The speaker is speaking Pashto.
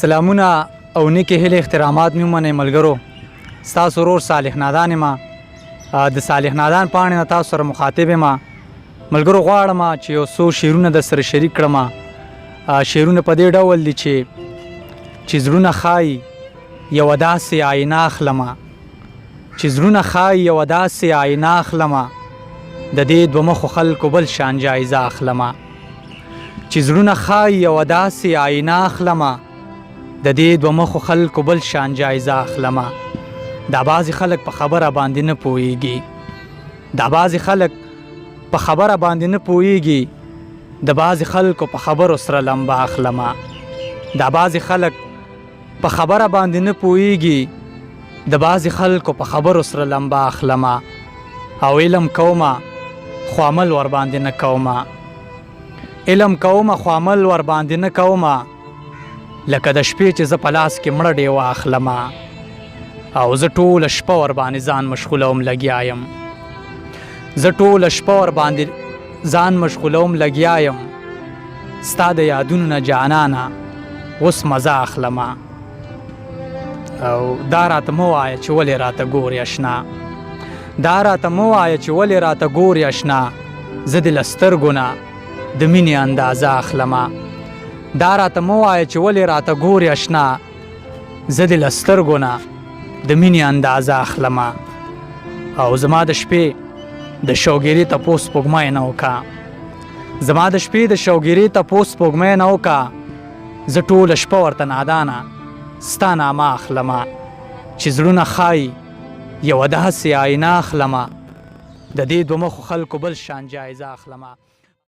سلامونه او نیکې هیلې احترامات مې ومنئ ملګرو. ستاسو ورور صالح نادان یم. د صالح نادان پاڼې نه تاسو سره مخاطب یم. ملګرو غواړم چې یو څو شعرونه در سره شریک کړم. شعرونه په دې ډول دي چې زړونه ښایي یوه داسې آینه اخلمه، چې زړونه ښایي یوه داسې آینه اخلمه، د دې دوه مخو خلکو بل شان جایزه اخلمه. چې زړونه ښایي یوه داسې آینه اخلمه، د دې دوه مخو خلکو بل شان جایزه اخلمه. دا بعضې خلک په خبره باندې نه پوهیږي، دا بعضې خلک په خبره باندې نه پوهیږي، د بعضې خلکو په خبرو سره لمبه اخلمه. دا بعضې خلک په خبره باندې نه پوهیږي، د بعضې خلکو په خبرو سره لمبه اخلمه. او علم کومه خو عمل ورباندې نه کومه، علم کومه خو عمل ورباندې نه کومه، لکه د شپې چې زه په لاس کې مړه ډیوه اخلمه، او زه ټوله شپه ورباندې ځان مشغولوم لګیا یم، زه ټوله شپه ورباندې ځان مشغولوم لګیا یم، ستا د یادونو نه جانانه اوس مزه اخلمه. او دا راته مه وایه چې ولې راته ګورې اشنا، دا راته مه وایه چې ولې راته ګورې اشنا، زه دې له سترګو نه د مینې اندازه اخلمه. دا راته مه وایه چې ولې راته ګورې اشنا، زه دې له سترګو نه د مینې اندازه اخلمه. او زما د شپې د شوګیرې تپوس سپوږمۍ نه وکړه، زما د شپې د شوګیرې تپوس سپوږمۍ نه وکړه، زه ټوله شپه ورته نادانه ستا نامه اخلمه. چې زړونه ښایي یوه داسې آینه اخلمه، د دې دوه مخو خلکو بل شان جایزه اخلمه.